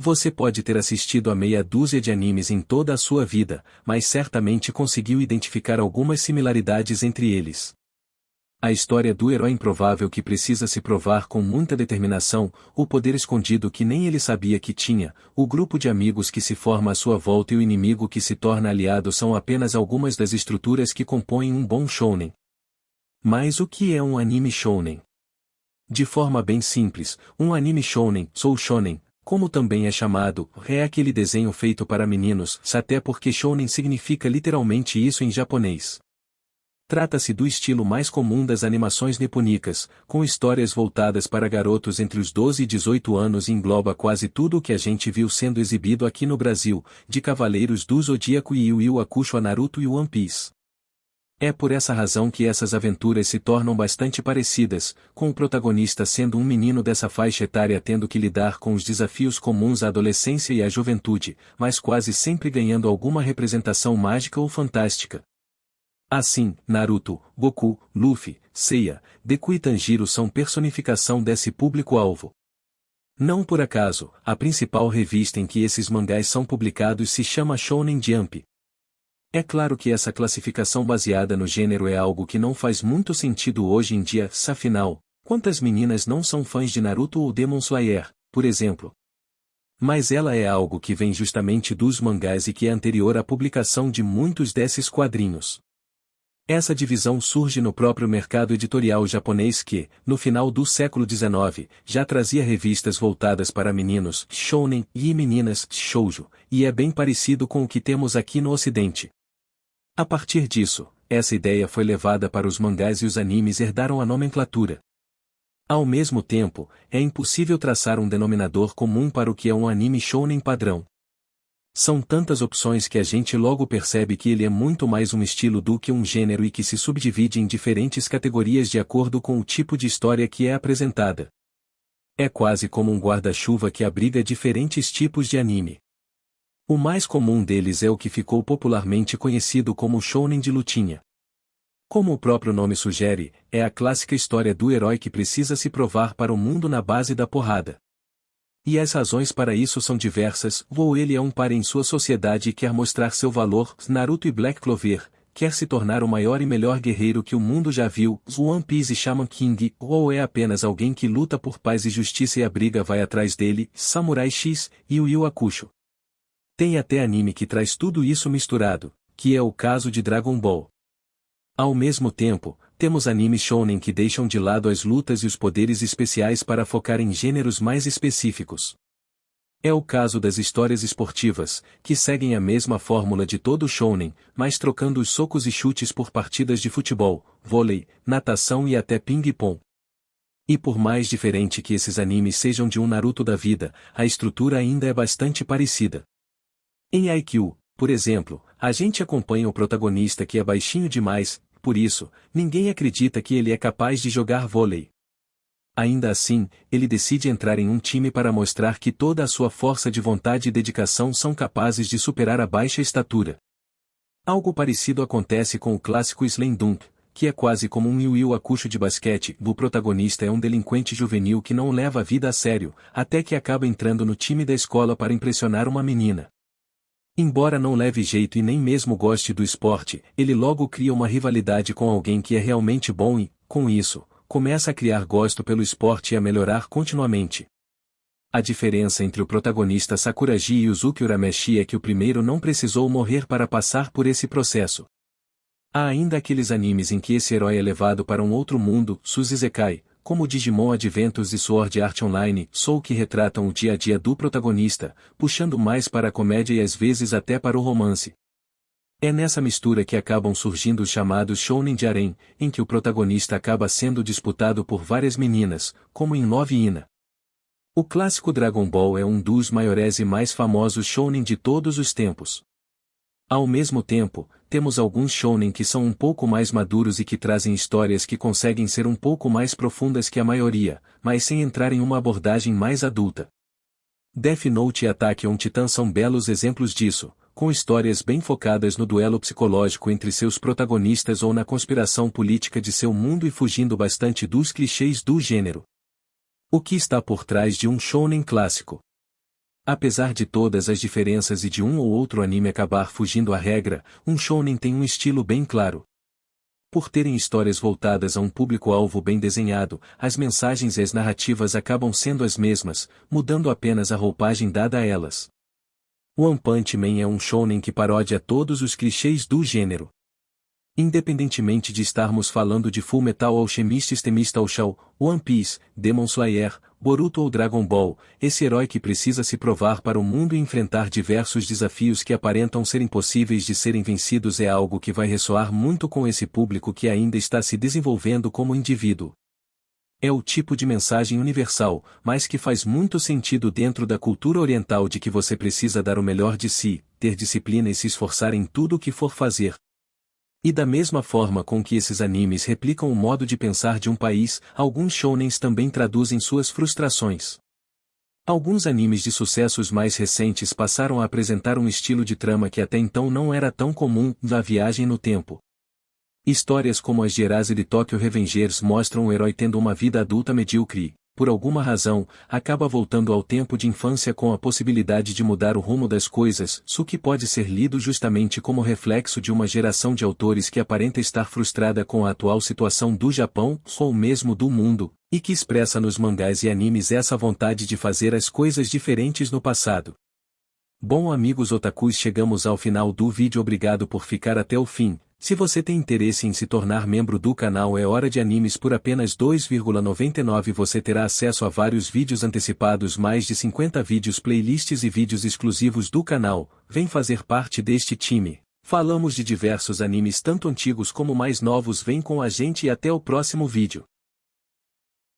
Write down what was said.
Você pode ter assistido a meia dúzia de animes em toda a sua vida, mas certamente conseguiu identificar algumas similaridades entre eles. A história do herói improvável que precisa se provar com muita determinação, o poder escondido que nem ele sabia que tinha, o grupo de amigos que se forma à sua volta e o inimigo que se torna aliado são apenas algumas das estruturas que compõem um bom shounen. Mas o que é um anime shounen? De forma bem simples, um anime shounen, ou shonen, como também é chamado, é aquele desenho feito para meninos, até porque shounen significa literalmente isso em japonês. Trata-se do estilo mais comum das animações nipônicas, com histórias voltadas para garotos entre os 12 e 18 anos e engloba quase tudo o que a gente viu sendo exibido aqui no Brasil, de Cavaleiros do Zodíaco e Yu Yu Hakusho a Naruto e One Piece. É por essa razão que essas aventuras se tornam bastante parecidas, com o protagonista sendo um menino dessa faixa etária tendo que lidar com os desafios comuns à adolescência e à juventude, mas quase sempre ganhando alguma representação mágica ou fantástica. Assim, Naruto, Goku, Luffy, Seiya, Deku e Tanjiro são personificação desse público-alvo. Não por acaso, a principal revista em que esses mangás são publicados se chama Shonen Jump. É claro que essa classificação baseada no gênero é algo que não faz muito sentido hoje em dia, afinal, quantas meninas não são fãs de Naruto ou Demon Slayer, por exemplo? Mas ela é algo que vem justamente dos mangás e que é anterior à publicação de muitos desses quadrinhos. Essa divisão surge no próprio mercado editorial japonês que, no final do século XIX, já trazia revistas voltadas para meninos, shounen, e meninas, shoujo, e é bem parecido com o que temos aqui no Ocidente. A partir disso, essa ideia foi levada para os mangás e os animes herdaram a nomenclatura. Ao mesmo tempo, é impossível traçar um denominador comum para o que é um anime shounen padrão. São tantas opções que a gente logo percebe que ele é muito mais um estilo do que um gênero e que se subdivide em diferentes categorias de acordo com o tipo de história que é apresentada. É quase como um guarda-chuva que abriga diferentes tipos de anime. O mais comum deles é o que ficou popularmente conhecido como shounen de lutinha. Como o próprio nome sugere, é a clássica história do herói que precisa se provar para o mundo na base da porrada. E as razões para isso são diversas, ou ele é um par em sua sociedade e quer mostrar seu valor, Naruto e Black Clover, quer se tornar o maior e melhor guerreiro que o mundo já viu, One Piece e Shaman King, ou é apenas alguém que luta por paz e justiça e a briga vai atrás dele, Samurai X, e Yu Yu Hakusho. Tem até anime que traz tudo isso misturado, que é o caso de Dragon Ball. Ao mesmo tempo, temos animes shounen que deixam de lado as lutas e os poderes especiais para focar em gêneros mais específicos. É o caso das histórias esportivas, que seguem a mesma fórmula de todo shounen, mas trocando os socos e chutes por partidas de futebol, vôlei, natação e até ping-pong. E por mais diferente que esses animes sejam de um Naruto da vida, a estrutura ainda é bastante parecida. Em Haikyuu, por exemplo, a gente acompanha o protagonista que é baixinho demais, por isso, ninguém acredita que ele é capaz de jogar vôlei. Ainda assim, ele decide entrar em um time para mostrar que toda a sua força de vontade e dedicação são capazes de superar a baixa estatura. Algo parecido acontece com o clássico Slam Dunk, que é quase como um Yu Yu Hakusho de basquete. O protagonista é um delinquente juvenil que não leva a vida a sério, até que acaba entrando no time da escola para impressionar uma menina. Embora não leve jeito e nem mesmo goste do esporte, ele logo cria uma rivalidade com alguém que é realmente bom e, com isso, começa a criar gosto pelo esporte e a melhorar continuamente. A diferença entre o protagonista Sakuragi e Uzuki Urameshi é que o primeiro não precisou morrer para passar por esse processo. Há ainda aqueles animes em que esse herói é levado para um outro mundo, Suzisekai, como Digimon Adventures e Sword Art Online, Soul, que retratam o dia a dia do protagonista, puxando mais para a comédia e às vezes até para o romance. É nessa mistura que acabam surgindo os chamados shounen de harem, em que o protagonista acaba sendo disputado por várias meninas, como em Love Hina. O clássico Dragon Ball é um dos maiores e mais famosos shounen de todos os tempos. Ao mesmo tempo, temos alguns shounen que são um pouco mais maduros e que trazem histórias que conseguem ser um pouco mais profundas que a maioria, mas sem entrar em uma abordagem mais adulta. Death Note e Attack on Titan são belos exemplos disso, com histórias bem focadas no duelo psicológico entre seus protagonistas ou na conspiração política de seu mundo e fugindo bastante dos clichês do gênero. O que está por trás de um shounen clássico? Apesar de todas as diferenças e de um ou outro anime acabar fugindo à regra, um shounen tem um estilo bem claro. Por terem histórias voltadas a um público-alvo bem desenhado, as mensagens e as narrativas acabam sendo as mesmas, mudando apenas a roupagem dada a elas. One Punch Man é um shounen que parodia todos os clichês do gênero. Independentemente de estarmos falando de Fullmetal Alchemist Extremista ou Shao, One Piece, Demon Slayer, Boruto ou Dragon Ball, esse herói que precisa se provar para o mundo e enfrentar diversos desafios que aparentam ser impossíveis de serem vencidos é algo que vai ressoar muito com esse público que ainda está se desenvolvendo como indivíduo. É o tipo de mensagem universal, mas que faz muito sentido dentro da cultura oriental de que você precisa dar o melhor de si, ter disciplina e se esforçar em tudo o que for fazer. E da mesma forma com que esses animes replicam o modo de pensar de um país, alguns shounens também traduzem suas frustrações. Alguns animes de sucessos mais recentes passaram a apresentar um estilo de trama que até então não era tão comum, da viagem no tempo. Histórias como as de Erased e Tokyo Revengers mostram o herói tendo uma vida adulta medíocre, por alguma razão, acaba voltando ao tempo de infância com a possibilidade de mudar o rumo das coisas, o que pode ser lido justamente como reflexo de uma geração de autores que aparenta estar frustrada com a atual situação do Japão, ou mesmo do mundo, e que expressa nos mangás e animes essa vontade de fazer as coisas diferentes no passado. Bom amigos otakus, chegamos ao final do vídeo, obrigado por ficar até o fim. Se você tem interesse em se tornar membro do canal É Hora de Animes por apenas R$ 2,99 você terá acesso a vários vídeos antecipados, mais de 50 vídeos, playlists e vídeos exclusivos do canal. Vem fazer parte deste time. Falamos de diversos animes tanto antigos como mais novos, vem com a gente e até o próximo vídeo.